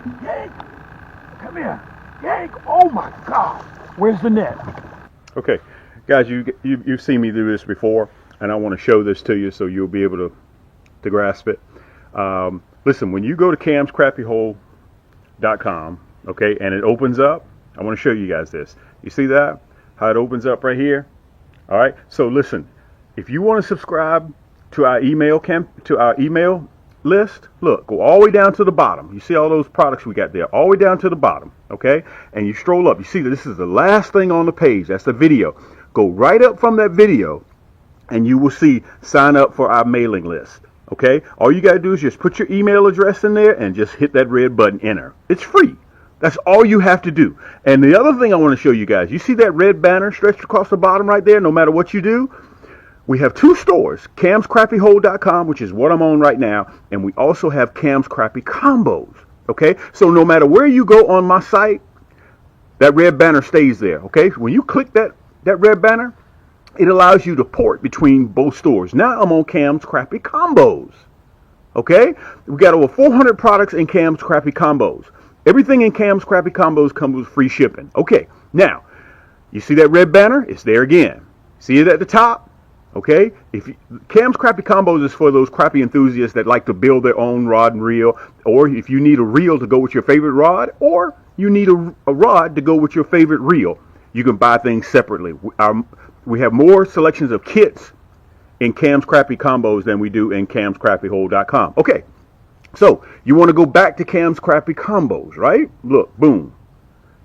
Yaannk, come here. Yaannk, oh my God. Where's the net? Okay, guys, you've seen me do this before, and I want to show this to you so you'll be able to grasp it. Listen, when you go to CRAPPIE.com, okay, and it opens up, I want to show you guys this. You see that? How it opens up right here? All right. So listen, if you want to subscribe to our email list, look, go all the way down to the bottom. You see all those products we got there, all the way down to the bottom, okay? And you stroll up. You see that this is the last thing on the page. That's the video. Go right up from that video, and you will see sign up for our mailing list, okay? All you got to do is just put your email address in there and just hit that red button, enter. It's free. That's all you have to do. And the other thing I want to show you guys, you see that red banner stretched across the bottom right there, no matter what you do? We have two stores, CRAPPIE.com, which is what I'm on right now, and we also have Cam's Crappie Combos, okay? So no matter where you go on my site, that red banner stays there, okay? When you click that red banner, it allows you to port between both stores. Now I'm on Cam's Crappie Combos, okay? We got over 400 products in Cam's Crappie Combos. Everything in Cam's Crappie Combos comes with free shipping. Okay, now, you see that red banner? It's there again. See it at the top? Okay, Cam's Crappie Combos is for those crappie enthusiasts that like to build their own rod and reel, or if you need a reel to go with your favorite rod, or you need a rod to go with your favorite reel, you can buy things separately. We have more selections of kits in Cam's Crappie Combos than we do in Cam'sCrappieHole.com. Okay, so you want to go back to Cam's Crappie Combos, right? Look, boom.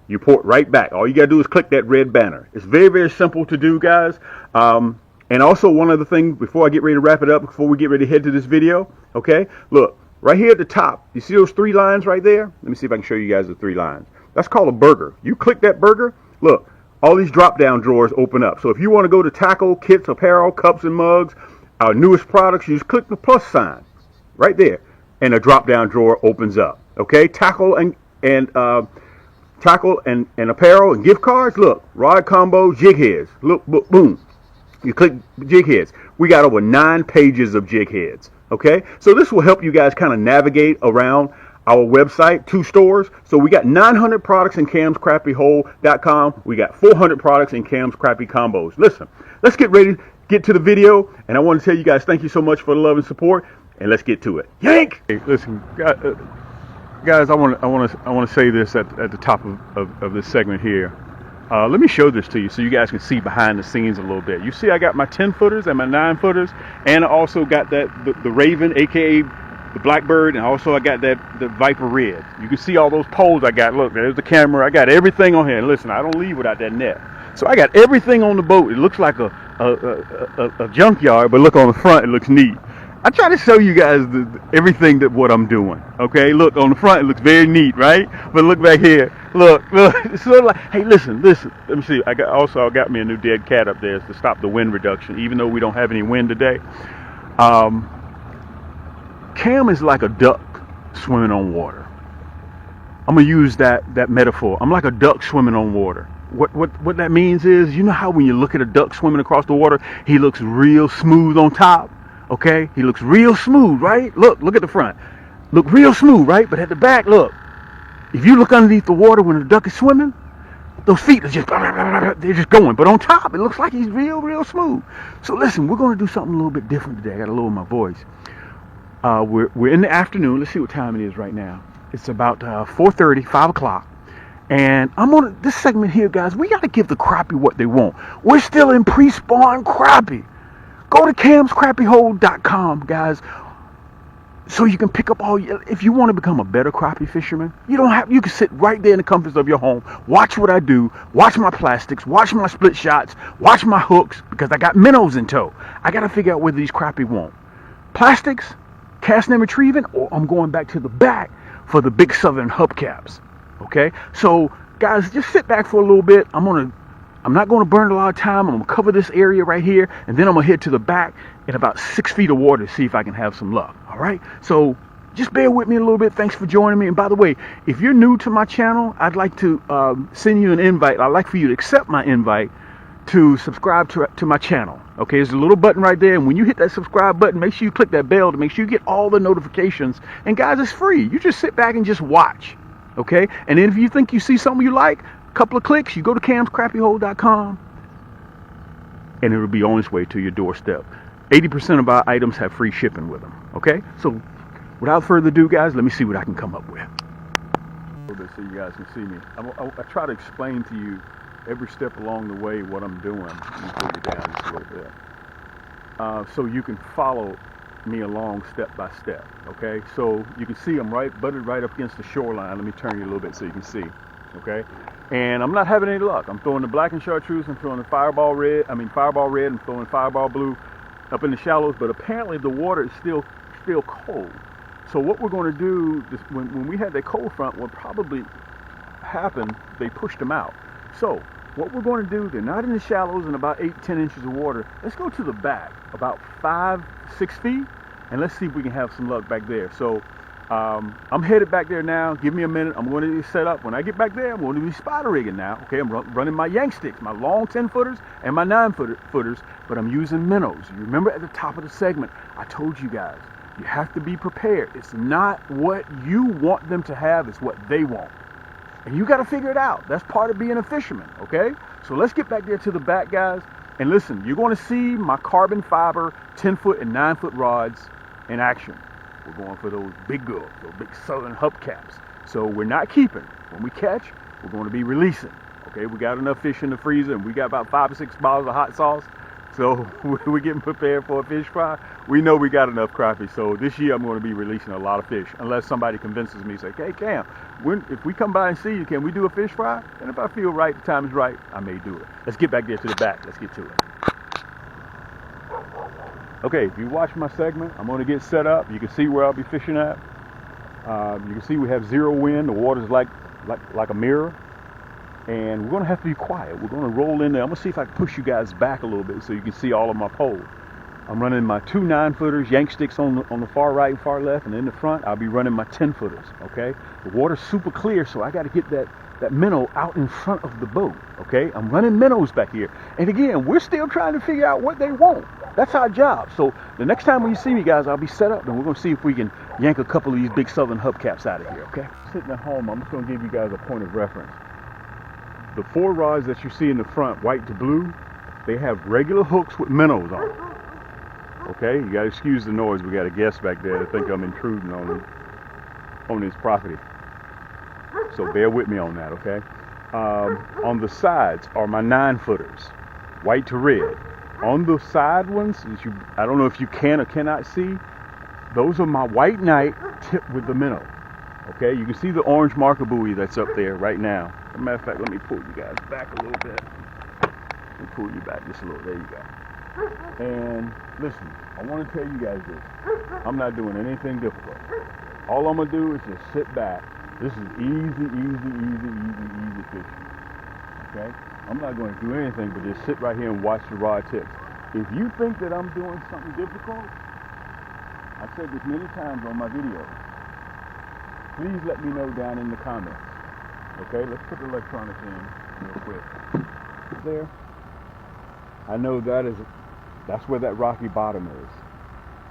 You port right back. All you got to do is click that red banner. It's very, very simple to do, guys. And also, one other thing, before I get ready to wrap it up, before we get ready to head to this video, okay? Look, right here at the top, you see those three lines right there? Let me see if I can show you guys the three lines. That's called a burger. You click that burger, look, all these drop-down drawers open up. So if you want to go to tackle, kits, apparel, cups and mugs, our newest products, you just click the plus sign right there, and a drop-down drawer opens up, okay? Tackle and apparel and gift cards, look, rod combo, jig heads, look, boom. You click jig heads. We got over 9 pages of jig heads. Okay, so this will help you guys kind of navigate around our website, 2 stores. So we got 900 products in Cam'sCrappieHole.com. We got 400 products in Cam's Crappie Combos. Listen, let's get ready to get to the video, and I want to tell you guys thank you so much for the love and support, and let's get to it. Yaannk! Hey, listen, guys, I want to say this at the top of this segment here. Let me show this to you so you guys can see behind the scenes a little bit. You see I got my 10-footers and my 9-footers, and I also got the Raven, aka the Blackbird, and also I got the Viper Red. You can see all those poles I got. Look, there's the camera. I got everything on here. And listen, I don't leave without that net. So I got everything on the boat. It looks like a junkyard, but look on the front, it looks neat. I try to show you guys everything what I'm doing. Okay, look on the front, it looks very neat, right? But look back here, look. It's sort of like, hey, listen. Let me see. I got me a new dead cat up there to stop the wind reduction, even though we don't have any wind today. Cam is like a duck swimming on water. I'm gonna use that metaphor. I'm like a duck swimming on water. What that means is, you know how when you look at a duck swimming across the water, he looks real smooth on top. Okay, he looks real smooth, right? Look at the front. Look real smooth, right? But at the back, look. If you look underneath the water when the duck is swimming, those feet are just, they're just going. But on top, it looks like he's real smooth. So listen, we're going to do something a little bit different today. I got to lower my voice. We're in the afternoon. Let's see what time it is right now. It's about 4:30, 5 o'clock. And I'm on this segment here, guys. We got to give the crappie what they want. We're still in pre-spawn crappie. Go to Cam'sCrappieHole.com, guys, so you can pick up if you want to become a better crappie fisherman, you can sit right there in the comforts of your home, watch what I do, watch my plastics, watch my split shots, watch my hooks, because I got minnows in tow. I got to figure out whether these crappie want plastics, casting and retrieving, or I'm going back to the back for the big southern hubcaps. Okay, so guys, just sit back for a little bit. I'm not going to burn a lot of time. I'm going to cover this area right here, and then I'm going to head to the back in about 6 feet of water to see if I can have some luck. All right? So just bear with me a little bit. Thanks for joining me. And by the way, if you're new to my channel, I'd like to send you an invite. I'd like for you to accept my invite to subscribe to my channel. Okay, there's a little button right there, and when you hit that subscribe button, make sure you click that bell to make sure you get all the notifications. And guys, it's free. You just sit back and just watch. Okay? And then if you think you see something you like, a couple of clicks, you go to camscrappiehole.com and it'll be on its way to your doorstep. 80% of our items have free shipping with them. Okay? So without further ado, guys, let me see what I can come up with. A little bit so you guys can see me. I try to explain to you every step along the way what I'm doing. Let me pull you down just a little bit. So you can follow me along step by step. Okay? So you can see I'm butted right up against the shoreline. Let me turn you a little bit so you can see. Okay? And I'm not having any luck. I'm throwing the black and chartreuse. I'm throwing the fireball red. I'm throwing fireball blue up in the shallows. But apparently the water is still cold. So what we're going to do, when we had that cold front, what probably happened, they pushed them out. So what we're going to do, they're not in the shallows in about 8-10 inches of water. Let's go to the back, about 5-6 feet, and let's see if we can have some luck back there. So I'm headed back there now. Give me a minute. I'm going to set up. When I get back there, I'm going to be spider rigging now. Okay, I'm running my Yaannk sticks, my long 10-footers and my 9-footers, but I'm using minnows. You remember at the top of the segment, I told you guys, you have to be prepared. It's not what you want them to have, it's what they want. And you got to figure it out. That's part of being a fisherman, okay? So let's get back there to the back, guys. And listen, you're going to see my carbon fiber 10-foot and 9-foot rods in action. We're going for those big girls, those big southern hubcaps. So we're not keeping. When we catch, we're going to be releasing. Okay, we got enough fish in the freezer, and we got about 5 or 6 bottles of hot sauce. So we're getting prepared for a fish fry. We know we got enough crappie. So this year I'm going to be releasing a lot of fish, unless somebody convinces me, say, hey Cam, if we come by and see you, can we do a fish fry? And if I feel right, the time is right, I may do it. Let's get back there to the back. Let's get to it. Okay, if you watch my segment, I'm going to get set up. You can see where I'll be fishing at. You can see we have zero wind. The water's like a mirror. And we're going to have to be quiet. We're going to roll in there. I'm going to see if I can push you guys back a little bit so you can see all of my poles. I'm running my 2 9-footers, Yaannk sticks on the far right and far left, and in the front, I'll be running my 10-footers, okay? The water's super clear, so I got to get that minnow out in front of the boat, okay? I'm running minnows back here. And again, we're still trying to figure out what they want. That's our job. So the next time when you see me, guys, I'll be set up, and we're going to see if we can yank a couple of these big southern hubcaps out of here, okay? Sitting at home, I'm just going to give you guys a point of reference. The 4 rods that you see in the front, white to blue, they have regular hooks with minnows on them. Okay, you gotta excuse the noise. We got a guest back there to think I'm intruding on his property. So bear with me on that, okay? On the sides are my 9-footers, white to red. On the side ones, I don't know if you can or cannot see, those are my white knight tipped with the minnow. Okay, you can see the orange marker buoy that's up there right now. As a matter of fact, let me pull you guys back a little bit. Let me pull you back just a little. There you go. And listen, I want to tell you guys this. I'm not doing anything difficult. All I'm going to do is just sit back. This is easy fishing. Okay? I'm not going to do anything but just sit right here and watch the rod tips. If you think that I'm doing something difficult, I've said this many times on my videos. Please let me know down in the comments. Okay, let's put the electronics in real quick. There. I know that's where that rocky bottom is.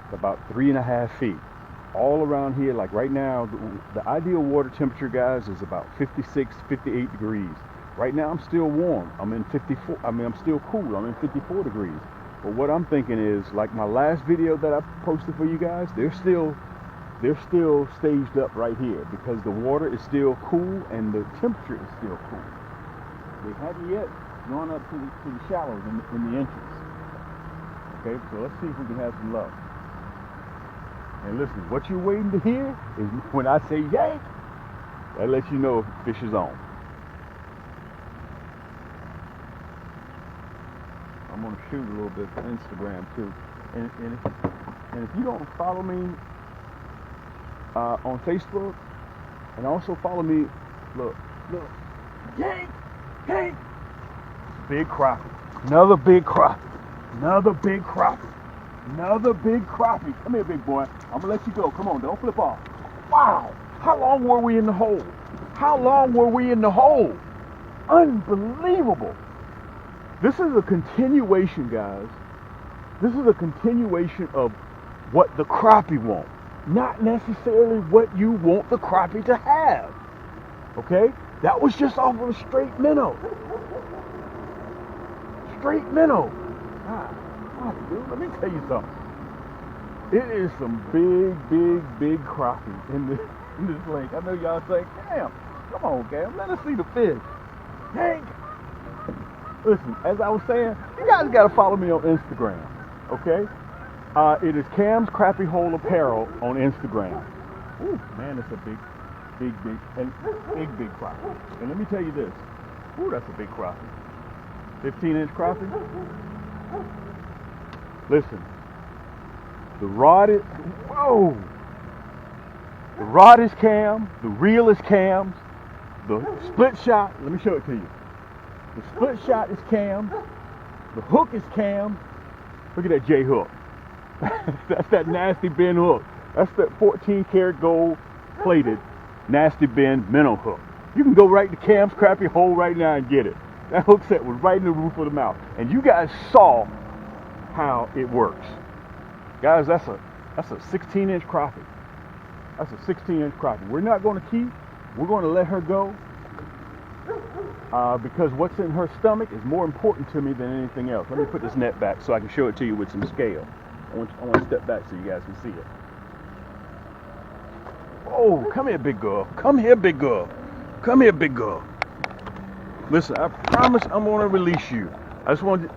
It's about 3.5 feet. All around here, like right now, the ideal water temperature, guys, is about 56, 58 degrees. Right now, I'm still warm. I'm still cool. I'm in 54 degrees. But what I'm thinking is, like my last video that I posted for you guys, they're still staged up right here because the water is still cool and the temperature is still cool. They haven't yet gone up to the shallows in the inches. Okay, so let's see if we can have some luck. And listen, what you're waiting to hear is when I say yank, that lets you know if fish is on. I'm going to shoot a little bit for Instagram too. And if you don't follow me on Facebook, and also follow me, look, yank, big crappie, another big crappie, another big crappie, another big crappie. Come here, big boy. I'm gonna let you go. Come on, don't flip off. Wow, how long were we in the hole? How long were we in the hole? Unbelievable. This is a continuation, guys. This is a continuation of what the crappie want. Not necessarily what you want the crappie to have. Okay? That was just off of a straight minnow. Straight minnow. God, dude, let me tell you something. It is some big crappie in this lake. I know y'all think, damn, come on, Cam, let us see the fish. Yaannk. Listen, as I was saying, you guys got to follow me on Instagram, okay? It is Cam's Crappie Hole Apparel on Instagram. Ooh, man, it's a big crappie. And let me tell you this. Ooh, that's a big crappie. 15-inch crappie. Listen, the rod is, whoa! The rod is Cam, the reel is Cam's, the split shot, let me show it to you. The split shot is Cam, the hook is Cam. Look at that J hook. That's that nasty bend hook. That's that 14 karat gold plated nasty bend minnow hook. You can go right to Cam's Crappie Hole right now and get it. That hook set was right in the roof of the mouth. And you guys saw how it works. Guys, that's a 16-inch crappie. That's a 16-inch crappie. We're not going to keep. We're going to let her go because what's in her stomach is more important to me than anything else. Let me put this net back so I can show it to you with some scale. I want to step back so you guys can see it. Oh, come here, big girl. Come here, big girl. Come here, big girl. Listen, I promise I'm going to release you. I just want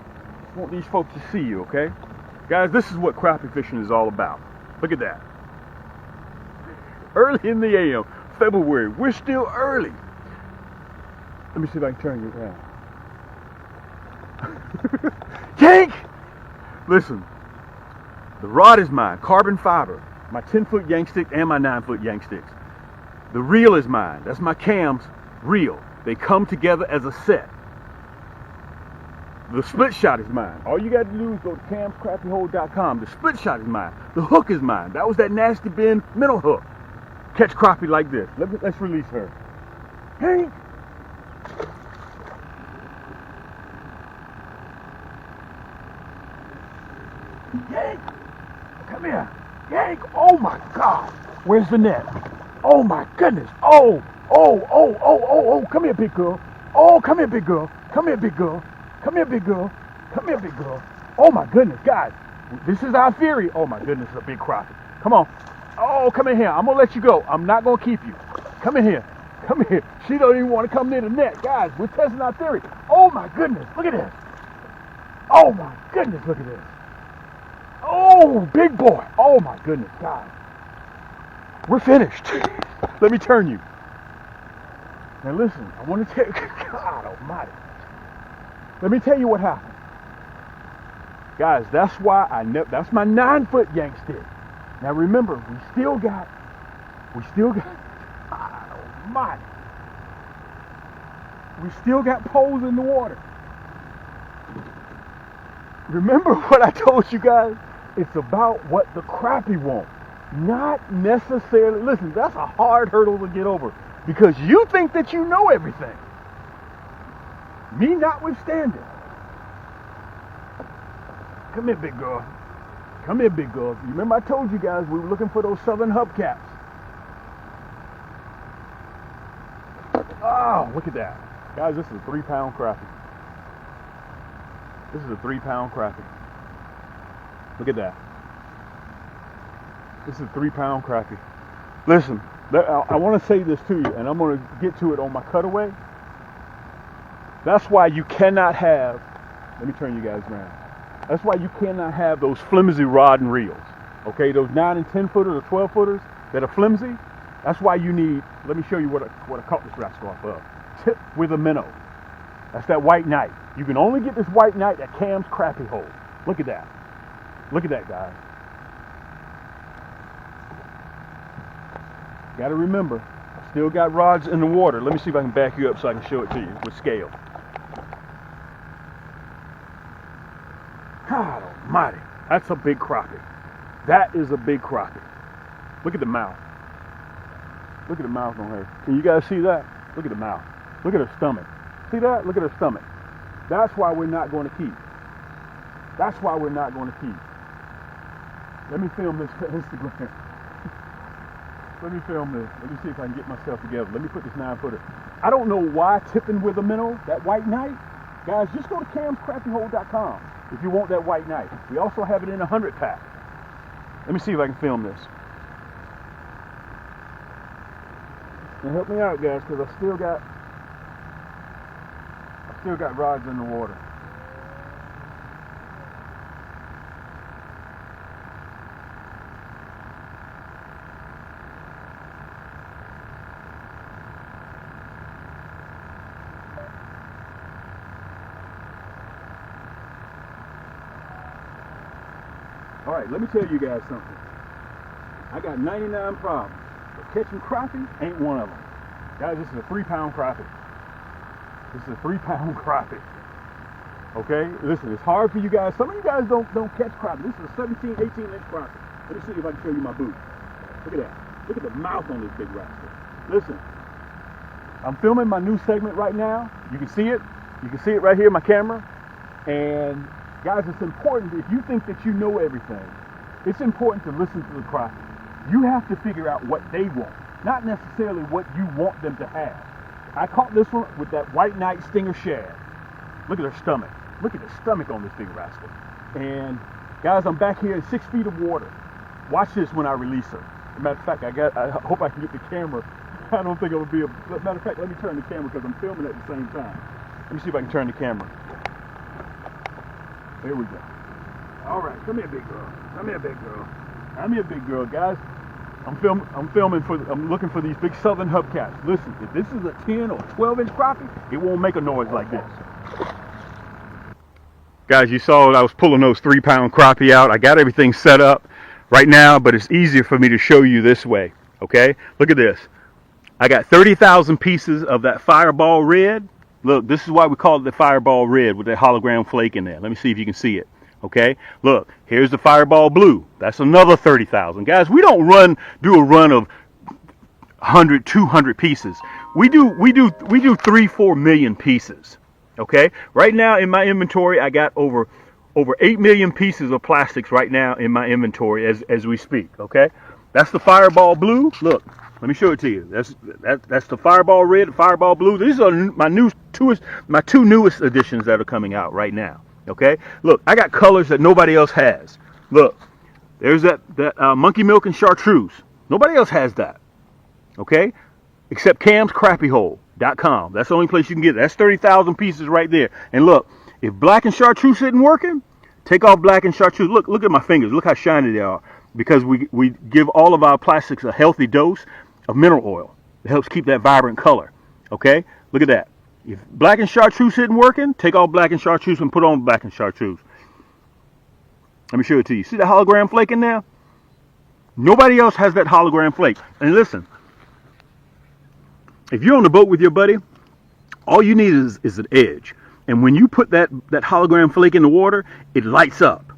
these folks to see you, okay? Guys, this is what crappie fishing is all about. Look at that. Early in the AM, February. We're still early. Let me see if I can turn you around. Yaannk! Listen, the rod is mine, carbon fiber. My 10-foot Yaannk stick and my 9-foot Yaannk sticks. The reel is mine. That's my Cam's reel. They come together as a set. The split shot is mine. All you got to do is go to camscrappiehole.com. The split shot is mine. The hook is mine. That was that nasty bend minnow hook. Catch crappie like this. Let's release her. Yaannk! Yaannk! Come here. Yaannk! Oh my God! Where's the net? Oh my goodness! Oh! Come here, big girl. Oh, come here, big girl. Come here, big girl. Come here, big girl. Come here, big girl. Oh my goodness, guys. This is our theory. Oh my goodness, a big crappie. Come on. Oh, come in here. I'm gonna let you go. I'm not gonna keep you. Come in here. Come here. She don't even want to come near the net. Guys, we're testing our theory. Oh my goodness, look at this. Oh my goodness, look at this. Oh, big boy. Oh my goodness, guys. We're finished. Let me turn you. Now listen, I want to tell you, God almighty. Let me tell you what happened. Guys, that's why that's my 9-foot Yaannk stick. Now remember, we still got, God almighty. We still got poles in the water. Remember what I told you guys? It's about what the crappie want. Not necessarily, listen, that's a hard hurdle to get over because you think that you know everything. Me notwithstanding. Come here, big girl. Come here, big girl. You remember I told you guys we were looking for those southern hubcaps. Oh, look at that. Guys, this is a 3-pound crappie. This is a 3-pound crappie. Look at that. This is a 3-pound crappie. Listen, I want to say this to you, and I'm going to get to it on my cutaway. That's why you cannot have, let me turn you guys around. That's why you cannot have those flimsy rod and reels. Okay, those 9 and 10-footers or 12-footers that are flimsy. That's why you need, let me show you what I caught this rascal off of. Tip with a minnow. That's that white knight. You can only get this white knight at Cam's Crappie Hole. Look at that. Look at that, guys. Got to remember, I still got rods in the water. Let me see if I can back you up so I can show it to you with scale. God almighty. That's a big crappie. That is a big crappie. Look at the mouth. Look at the mouth on her. Can you guys see that? Look at the mouth. Look at her stomach. See that? Look at her stomach. That's why we're not going to keep. That's why we're not going to keep. Let me film this for Instagram. Let me film this. Let me see if I can get myself together. Let me put this 9-footer. I don't know why tipping with a minnow, that white knight. Guys, just go to CRAPPIE.com if you want that white knight. We also have it in a 100-pack. Let me see if I can film this. Now help me out, guys, because I still got rods in the water. All right, let me tell you guys something. I got 99 problems, but catching crappie ain't one of them. Guys, this is a 3-pound crappie. This is a 3-pound crappie. Okay, listen, it's hard for you guys. Some of you guys don't catch crappie. This is a 17, 18-inch crappie. Let me see if I can show you my boot. Look at that. Look at the mouth on this big rascal. Listen, I'm filming my new segment right now. You can see it. You can see it right here in my camera. And guys, it's important, if you think that you know everything, it's important to listen to the crappie. You have to figure out what they want, not necessarily what you want them to have. I caught this one with that white knight stinger shad. Look at her stomach. Look at the stomach on this big rascal. And guys, I'm back here in 6 feet of water. Watch this when I release her. As a matter of fact, I hope I can get the camera. I don't think it would be a, matter of fact, let me turn the camera because I'm filming at the same time. Let me see if I can turn the camera. There we go. All right, come here, big girl. Come here, big girl. Come here, big girl, guys. I'm looking for these big southern hubcaps. Listen, if this is a 10 or 12-inch crappie, it won't make a noise like this. Guys, you saw I was pulling those 3-pound crappie out. I got everything set up right now, but it's easier for me to show you this way. Okay, look at this. I got 30,000 pieces of that Fireball Red. Look, this is why we call it the Fireball Red with that hologram flake in there. Let me see if you can see it. Okay, look, here's the Fireball Blue. That's another 30,000. Guys, we don't do a run of 100, 200 pieces. We do 3-4 million pieces. Okay, right now in my inventory, I got over 8 million pieces of plastics right now in my inventory as we speak. Okay, that's the Fireball Blue. Look, let me show it to you. That's the Fireball Red, the Fireball Blue. These are my two newest editions that are coming out right now. Okay, look, I got colors that nobody else has. Look, there's that monkey milk and chartreuse. Nobody else has that. Okay, except CRAPPIE.com. That's the only place you can get it. That's 30,000 pieces right there. And look, if black and chartreuse isn't working, take off black and chartreuse. Look at my fingers. Look how shiny they are. Because we give all of our plastics a healthy dose of mineral oil. It helps keep that vibrant color. Okay, look at that. If black and chartreuse isn't working, take off black and chartreuse and put on black and chartreuse. Let me show it to you. See the hologram flake in there? Nobody else has that hologram flake. And listen, if you're on the boat with your buddy, all you need is an edge. And when you put that hologram flake in the water, it lights up.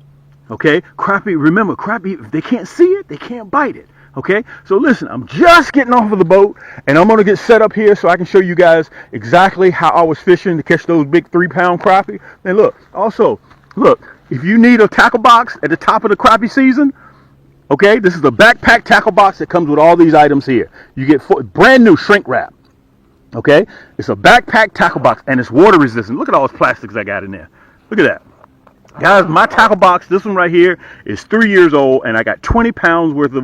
Okay? Crappie, remember, crappie, if they can't see it, they can't bite it. Okay, so listen, I'm just getting off of the boat and I'm going to get set up here so I can show you guys exactly how I was fishing to catch those big 3-pound crappie. And look, also, look, if you need a tackle box at the top of the crappie season, okay, this is the backpack tackle box that comes with all these items here. You get brand new shrink wrap. Okay, it's a backpack tackle box and it's water resistant. Look at all those plastics I got in there. Look at that. Guys, my tackle box, this one right here, is 3 years old, and I got 20 pounds worth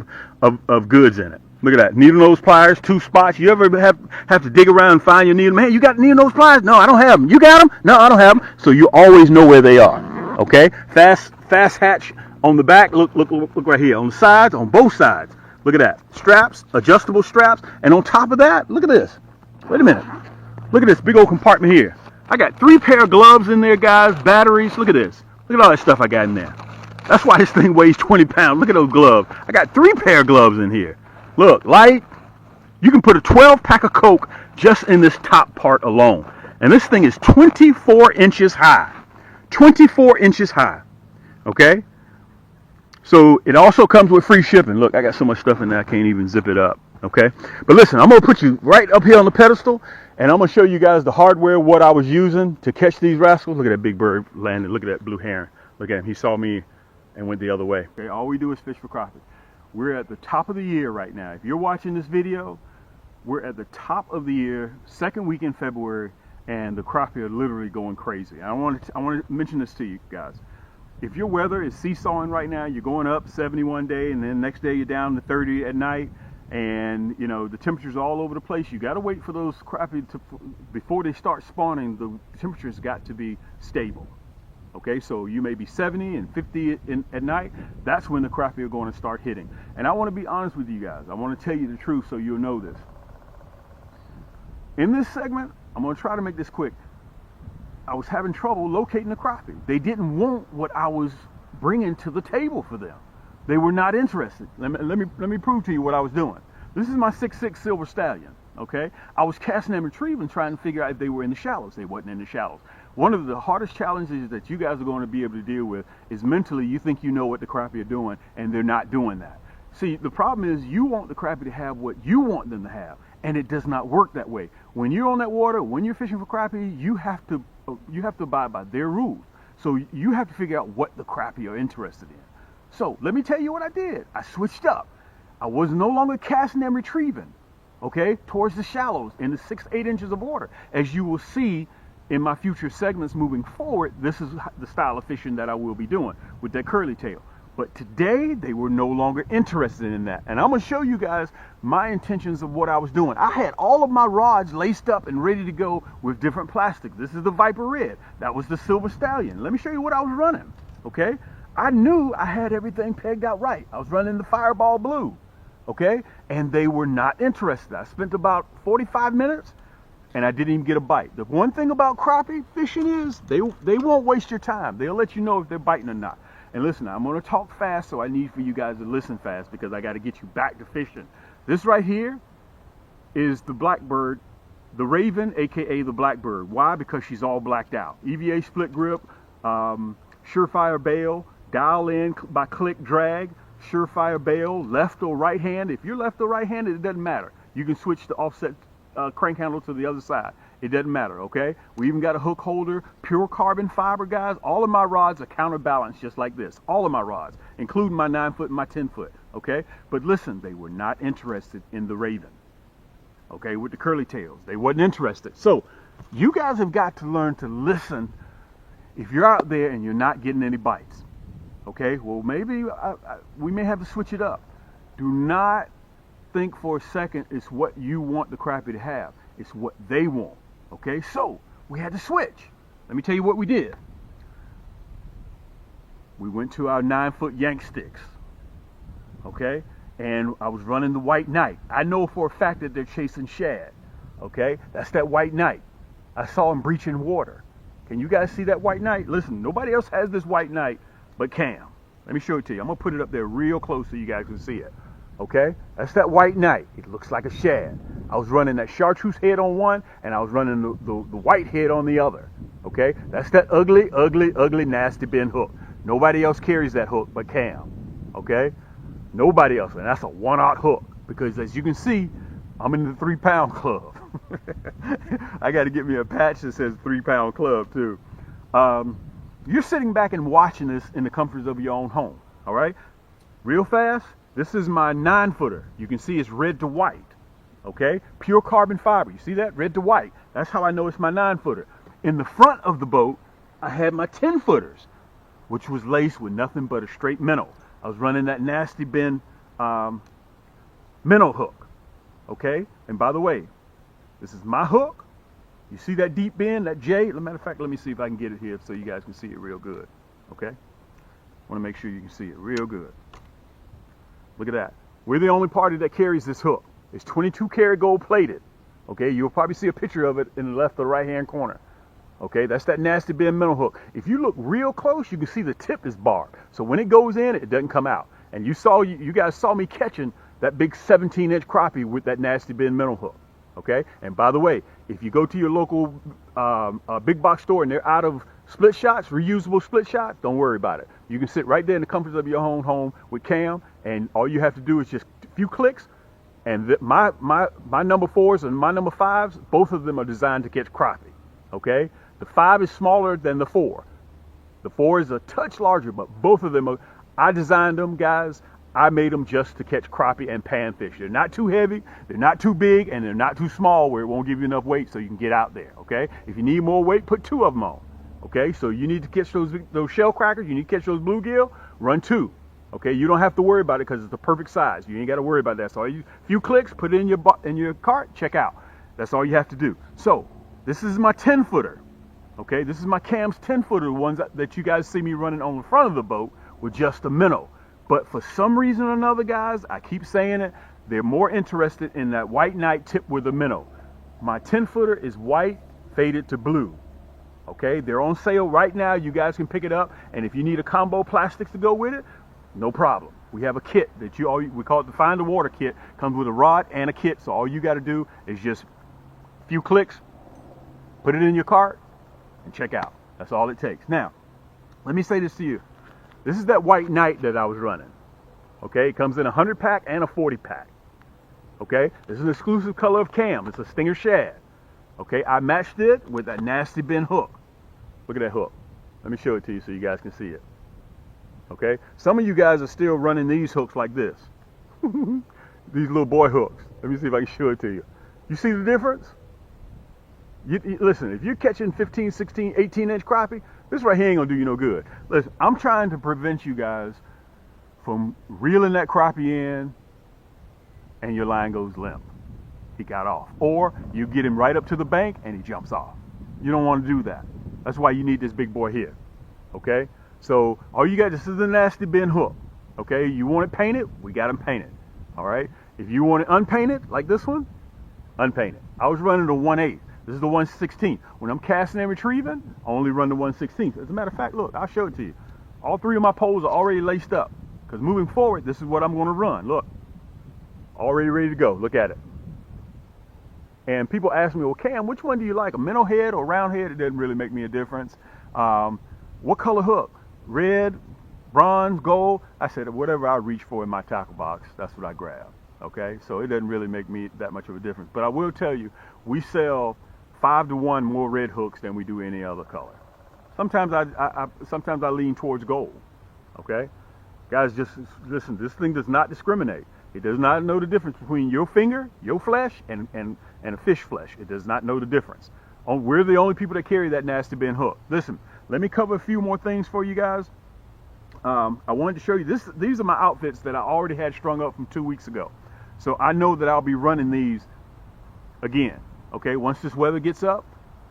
of goods in it. Look at that. Needle nose pliers, 2 spots. You ever have to dig around and find your needle? Man, you got needle nose pliers? No, I don't have them. You got them? No, I don't have them. So you always know where they are. Okay? Fast hatch on the back. Look right here. On the sides, on both sides. Look at that. Straps, adjustable straps. And on top of that, look at this. Wait a minute. Look at this big old compartment here. I got 3 pair of gloves in there, guys. Batteries. Look at this. Look at all that stuff I got in there. That's why this thing weighs 20 pounds. Look at those gloves. I got 3 pair of gloves in here. Look, light. You can put a 12-pack of Coke just in this top part alone. And this thing is 24 inches high. 24 inches high. Okay? So it also comes with free shipping. Look, I got so much stuff in there I can't even zip it up. Okay? But listen, I'm going to put you right up here on the pedestal. And I'm going to show you guys the hardware, what I was using to catch these rascals. Look at that big bird landing. Look at that blue heron. Look at him. He saw me and went the other way. Okay, all we do is fish for crappie. We're at the top of the year right now. If you're watching this video, we're at the top of the year, second week in February, and the crappie are literally going crazy. I want to mention this to you guys. If your weather is seesawing right now, you're going up 71 day, and then next day you're down to 30 at night, and you know the temperatures all over the place. You got to wait for those crappie to, before they start spawning. The temperatures got to be stable. Okay, so you may be 70 and 50 at night. That's when the crappie are going to start hitting. And I want to be honest with you guys. I want to tell you the truth so you'll know this. In this segment, I'm going to try to make this quick. I was having trouble locating the crappie. They didn't want what I was bringing to the table for them. They were not interested. Let me prove to you what I was doing. This is my 6'6" silver stallion. Okay, I was casting and retrieving, trying to figure out if they were in the shallows. They wasn't in the shallows. One of the hardest challenges that you guys are going to be able to deal with is mentally you think you know what the crappie are doing, and they're not doing that. See, the problem is you want the crappie to have what you want them to have, and it does not work that way. When you're on that water, when you're fishing for crappie, you have to abide by their rules. So you have to figure out what the crappie are interested in. So let me tell you what I did. I switched up. I was no longer casting and retrieving, okay, towards the shallows in the 6-8 inches of water. As you will see in my future segments moving forward, this is the style of fishing that I will be doing with that curly tail. But today, they were no longer interested in that. And I'm going to show you guys my intentions of what I was doing. I had all of my rods laced up and ready to go with different plastic. This is the Viper Red. That was the Silver Stallion. Let me show you what I was running, okay? I knew I had everything pegged out right. I was running the Fireball Blue, okay? And they were not interested. I spent about 45 minutes, and I didn't even get a bite. The one thing about crappie fishing is they won't waste your time. They'll let you know if they're biting or not. And listen, I'm going to talk fast, so I need for you guys to listen fast because I got to get you back to fishing. This right here is the Blackbird, the Raven, aka the Blackbird. Why? Because she's all blacked out. EVA split grip, surefire bail, dial in by click drag, surefire bail, left or right hand. If you're left or right handed, it doesn't matter. You can switch the offset crank handle to the other side. It doesn't matter, okay? We even got a hook holder, pure carbon fiber, guys. All of my rods are counterbalanced just like this. All of my rods, including my 9-foot and my 10-foot, okay? But listen, they were not interested in the Raven, okay, with the curly tails. They wasn't interested. So you guys have got to learn to listen if you're out there and you're not getting any bites, okay? Well, maybe we may have to switch it up. Do not think for a second it's what you want the crappie to have. It's what they want. Okay, so we had to switch. Let me tell you what we did. We went to our 9-foot Yaannk sticks. Okay, and I was running the White Knight. I know for a fact that they're chasing shad. Okay, that's that White Knight. I saw him breaching water. Can you guys see that White Knight? Listen, nobody else has this White Knight but Cam. Let me show it to you. I'm gonna put it up there real close so you guys can see it. Okay, that's that White Knight. It looks like a shad. I was running that Chartreuse head on one, and I was running the white head on the other. Okay, that's that ugly, ugly, ugly, nasty bend hook. Nobody else carries that hook but Cam. Okay, nobody else, and that's a 1/0 hook because as you can see, I'm in the 3-pound club. I got to get me a patch that says 3-pound club too. You're sitting back and watching this in the comforts of your own home. All right, real fast. This is my 9-footer. You can see it's red to white. Okay, pure carbon fiber. You see that? Red to white. That's how I know it's my 9-footer. In the front of the boat, I had my 10-footers, which was laced with nothing but a straight minnow. I was running that nasty bend minnow hook. Okay, and by the way, this is my hook. You see that deep bend, that J? As a matter of fact, let me see if I can get it here so you guys can see it real good. Okay, I want to make sure you can see it real good. Look at that. We're the only party that carries this hook. It's 22 karat gold plated. Okay, you'll probably see a picture of it in the left or right hand corner. Okay, that's that nasty bend minnow hook. If you look real close, you can see the tip is barbed. So when it goes in, it doesn't come out. And you guys saw me catching that big 17-inch crappie with that nasty bend minnow hook. Okay, and by the way, if you go to your local big box store and they're out of split shots, reusable split shots, don't worry about it. You can sit right there in the comforts of your own home with Cam, and all you have to do is just a few clicks, and my number 4s and my number 5s, both of them are designed to catch crappie. Okay, the 5 is smaller than the 4. The 4 is a touch larger, but both of them are. I designed them, guys. I made them just to catch crappie and panfish. They're not too heavy, they're not too big, and they're not too small where it won't give you enough weight so you can get out there, okay? If you need more weight, put 2 of them on, okay? So you need to catch those shell crackers, you need to catch those bluegill, run 2, okay? You don't have to worry about it because it's the perfect size. You ain't got to worry about that. So a few clicks, put it in your cart, check out. That's all you have to do. So this is my 10-footer, okay? This is my Cam's 10-footer, the ones that you guys see me running on the front of the boat with just a minnow. But for some reason or another, guys, I keep saying it, they're more interested in that white knight tip with a minnow. My 10-footer is white faded to blue. Okay, they're on sale right now. You guys can pick it up. And if you need a combo plastics to go with it, no problem. We have a kit that we call it the Find the Water kit. Comes with a rod and a kit. So all you got to do is just a few clicks, put it in your cart, and check out. That's all it takes. Now, let me say this to you. This is that white knight that I was running. Okay, it comes in a 100-pack and a 40-pack. Okay, this is an exclusive color of Cam. It's a Stinger Shad. Okay, I matched it with that nasty bend hook. Look at that hook. Let me show it to you so you guys can see it. Okay, some of you guys are still running these hooks like this. These little boy hooks. Let me see if I can show it to you. You see the difference? Listen, if you're catching 15, 16, 18-inch crappie, this right here ain't gonna do you no good. Listen, I'm trying to prevent you guys from reeling that crappie in and your line goes limp. He got off. Or you get him right up to the bank and he jumps off. You don't want to do that. That's why you need this big boy here. Okay? So all you got, this is the nasty bend hook. Okay? You want it painted? We got him painted. All right? If you want it unpainted, like this one, unpainted. I was running the 1/8. This is the 1/16. When I'm casting and retrieving, I only run the 1/16. As a matter of fact, look, I'll show it to you. All 3 of my poles are already laced up. Because moving forward, this is what I'm going to run. Look. Already ready to go. Look at it. And people ask me, well, Cam, which one do you like? A minnow head or round head? It doesn't really make me a difference. What color hook? Red, bronze, gold? I said, whatever I reach for in my tackle box, that's what I grab. Okay? So it doesn't really make me that much of a difference. But I will tell you, we sell 5 to 1 more red hooks than we do any other color. Sometimes I lean towards gold. Okay? Guys, just listen, this thing does not discriminate. It does not know the difference between your finger, your flesh, and a fish flesh. It does not know the difference. We're the only people that carry that nasty bend hook. Listen, let me cover a few more things for you guys. I wanted to show you this. These are my outfits that I already had strung up from 2 weeks ago. So I know that I'll be running these again. Okay, once this weather gets up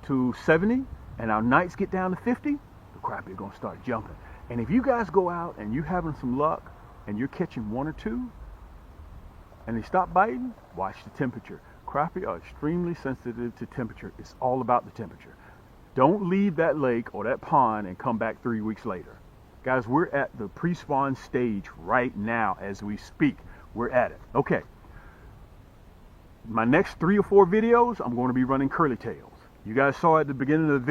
to 70 and our nights get down to 50, the crappie are gonna start jumping. And if you guys go out and you're having some luck and you're catching 1 or 2 and they stop biting, watch the temperature. Crappie are extremely sensitive to temperature. It's all about the temperature. Don't leave that lake or that pond and come back 3 weeks later. Guys, we're at the pre-spawn stage right now as we speak. We're at it. Okay. My next 3 or 4 videos, I'm going to be running curly tails. You guys saw at the beginning of the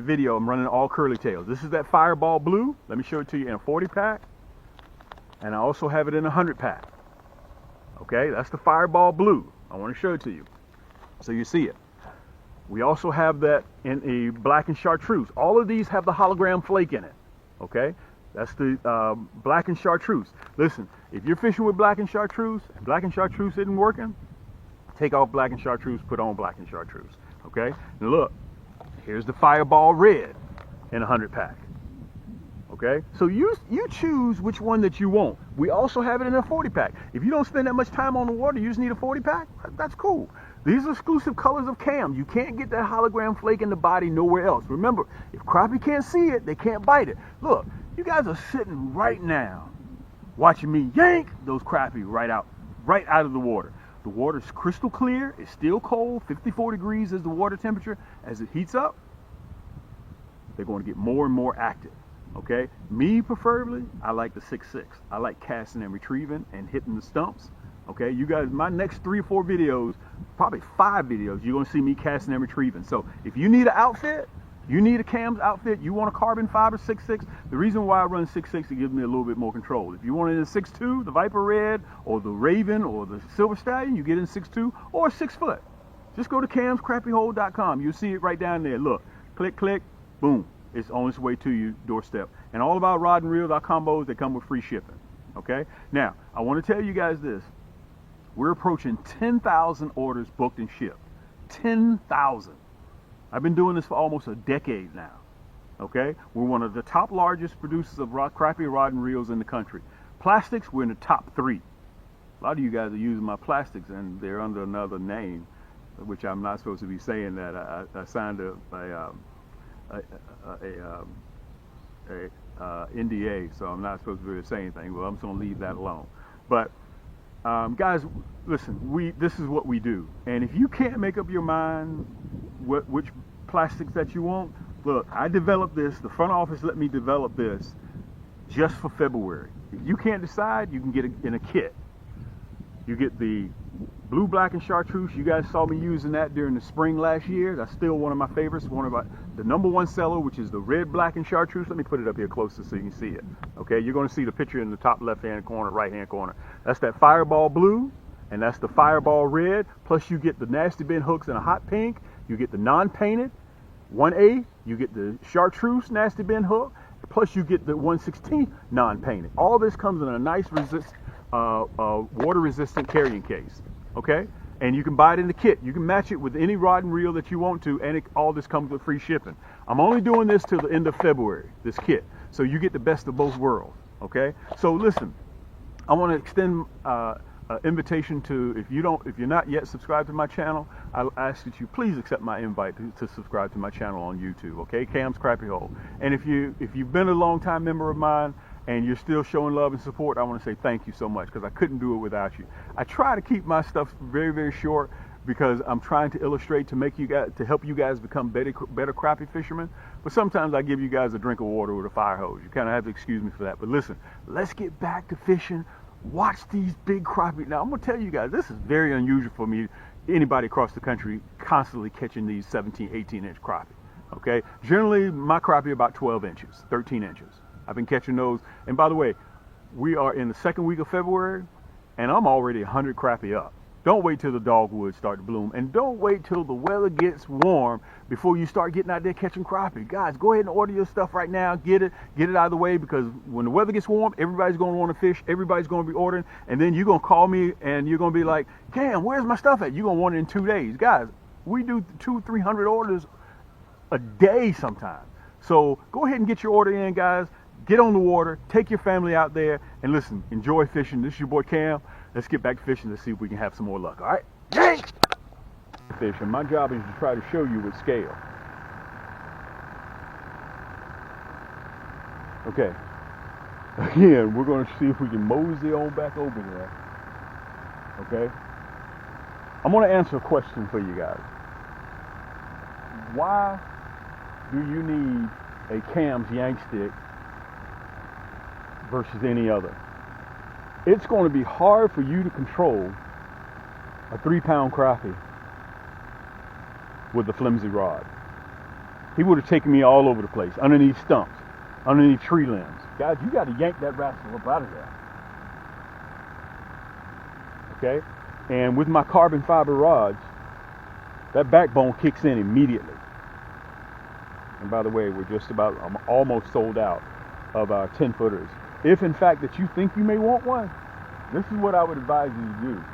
video, I'm running all curly tails. This is that Fireball Blue. Let me show it to you in a 40-pack. And I also have it in a 100-pack. Okay, that's the Fireball Blue. I want to show it to you so you see it. We also have that in a black and chartreuse. All of these have the hologram flake in it. Okay, that's the black and chartreuse. Listen, if you're fishing with black and chartreuse isn't working, take off black and chartreuse, put on black and chartreuse. Okay, and look, here's the Fireball Red in a 100-pack. Okay, so you choose which one that you want. We also have it in a 40-pack. If you don't spend that much time on the water, you just need a 40-pack, that's cool. These are exclusive colors of Cam. You can't get that hologram flake in the body nowhere else. Remember, if crappie can't see it, they can't bite it. Look, you guys are sitting right now watching me yank those crappie right out of the water. The water's crystal clear. It's still cold. 54 degrees is the water temperature. As it heats up, they're going to get more and more active. Okay, me preferably, I like the 6.6. I like casting and retrieving and hitting the stumps. Okay, you guys, my next 3 or 4 videos, probably 5 videos, you're gonna see me casting and retrieving. So if you need an outfit, you need a Cam's outfit, you want a carbon fiber 6.6, the reason why I run 6.6, it gives me a little bit more control. If you want it in 6.2, the Viper Red, or the Raven, or the Silver Stallion, you get it in 6.2, or 6 foot. Just go to camscrappiehole.com. You'll see it right down there. Look, click, click, boom. It's on its way to your doorstep. And all of our rod and reels, our combos, they come with free shipping. Okay? Now, I want to tell you guys this. We're approaching 10,000 orders booked and shipped. 10,000. I've been doing this for almost a decade now. Okay? We're one of the top largest producers of crappie rod and reels in the country. Plastics, we're in the top 3. A lot of you guys are using my plastics and they're under another name, which I'm not supposed to be saying that. I signed a NDA, so I'm not supposed to really say anything. Well, I'm just going to leave that alone. But guys, listen, this is what we do. And if you can't make up your mind which plastics that you want, look, I developed this. The front office let me develop this just for February. If you can't decide, you can get it in a kit. You get the blue, black, and chartreuse. You guys saw me using that during the spring last year. That's still one of my favorites. One of the #1 seller, which is the red, black, and chartreuse. Let me put it up here closer so you can see it. Okay, you're going to see the picture in the top left-hand corner, right-hand corner. That's that fireball blue, and that's the fireball red. Plus, you get the nasty bin hooks in a hot pink. You get the non-painted 1A. You get the chartreuse nasty bin hook. Plus, you get the 1/16 non-painted. All this comes in a nice water-resistant carrying case. Okay, and you can buy it in the kit. You can match it with any rod and reel that you want to, and all this comes with free shipping. I'm only doing this till the end of February, this kit, so you get the best of both worlds. Okay, so listen, I want to extend invitation to, if you're not yet subscribed to my channel, I ask that you please accept my invite to subscribe to my channel on YouTube. Okay, Cam's Crappie Hole. And if you've been a long time member of mine and you're still showing love and support, I want to say thank you so much, because I couldn't do it without you. I try to keep my stuff very, very short because I'm trying to illustrate to help you guys become better crappie fishermen. But sometimes I give you guys a drink of water with a fire hose. You kind of have to excuse me for that. But listen, let's get back to fishing. Watch these big crappie. Now I'm gonna tell you guys, this is very unusual for me. Anybody across the country constantly catching these 17, 18-inch crappie. Okay, generally my crappie about 12 inches, 13 inches. I've been catching those. And by the way, we are in the 2nd week of February, and I'm already 100 crappie up. Don't wait till the dogwoods start to bloom, and don't wait till the weather gets warm before you start getting out there catching crappie. Guys, go ahead and order your stuff right now. Get it out of the way, because when the weather gets warm, everybody's going to want to fish. Everybody's going to be ordering, and then you're going to call me and you're going to be like, Cam, where's my stuff at? You're going to want it in 2 days. Guys, we do 200-300 orders a day sometimes. So go ahead and get your order in, guys. Get on the water, take your family out there, and listen, enjoy fishing. This is your boy Cam. Let's get back to fishing. Let's see if we can have some more luck, all right? Yank! Fishing. My job is to try to show you with scale. Okay. Again, we're going to see if we can mosey on back over there. Okay? I'm going to answer a question for you guys. Why do you need a Cam's Yaannk stick versus any other? It's going to be hard for you to control a 3-pound crappie with a flimsy rod. He would have taken me all over the place, underneath stumps, underneath tree limbs. Guys, you got to yank that rascal up out of there. Okay? And with my carbon fiber rods, that backbone kicks in immediately. And by the way, I'm almost sold out of our 10-footers. If in fact that you think you may want one, this is what I would advise you to do.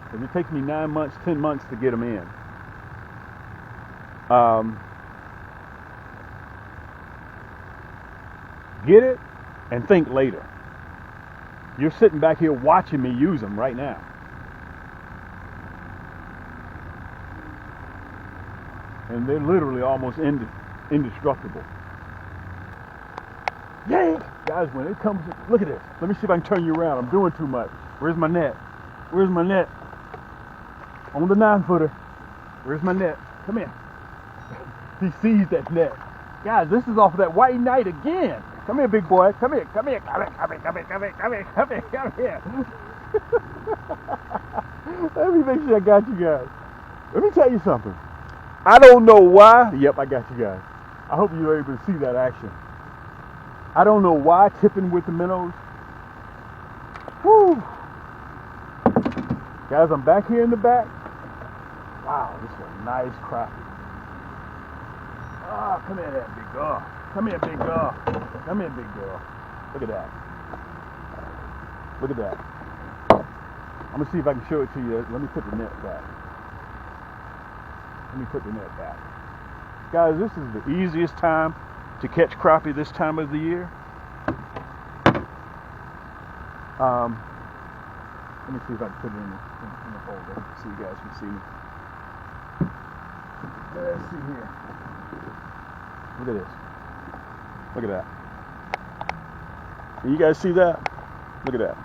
Because it takes me 9 months, 10 months to get them in. Get it and think later. You're sitting back here watching me use them right now. And they're literally almost indestructible. Yank! Guys, when it comes to, look at this. Let me see if I can turn you around. I'm doing too much. Where's my net? Where's my net? On the 9-footer. Where's my net? Come here. He sees that net. Guys, this is off of that white knight again. Come here, big boy. Come here. Come here. Come here. Come here. Come here. Come here. Come here. Come here. Come here. Let me make sure I got you guys. Let me tell you something. I don't know why. Yep, I got you guys. I hope you were able to see that action. I don't know why tipping with the minnows. Whew. Guys, I'm back here in the back. Wow, this is a nice crappie. Ah, come here, that big girl. Come here, big girl. Come here, big girl. Look at that. Look at that. I'm gonna see if I can show it to you. Let me put the net back. Let me put the net back. Guys, this is the easiest time to catch crappie this time of the year. Let me see if I can put it in the folder so you guys can see. Let's see here. Look at this. Look at that. Can you guys see that? Look at that.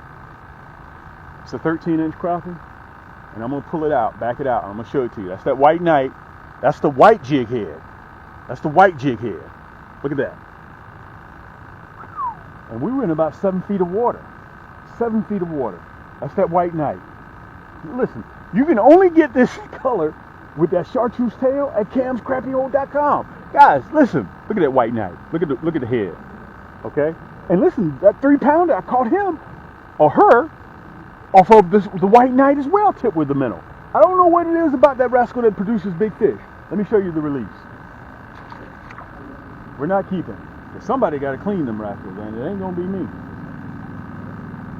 It's a 13-inch crappie, and I'm gonna pull it out, back it out, and I'm gonna show it to you. That's that white knight. That's the white jig head. That's the white jig head. Look at that. And we were in about 7 feet of water. 7 feet of water. That's that white knight. Listen, you can only get this color with that chartreuse tail at camscrappiehold.com. Guys, listen. Look at that white knight. Look at the head. Okay? And listen, that 3-pounder, I caught him or her off of the white knight as well, tipped with the minnow. I don't know what it is about that rascal that produces big fish. Let me show you the release. We're not keeping. Somebody got to clean them rascals, and it ain't gonna be me.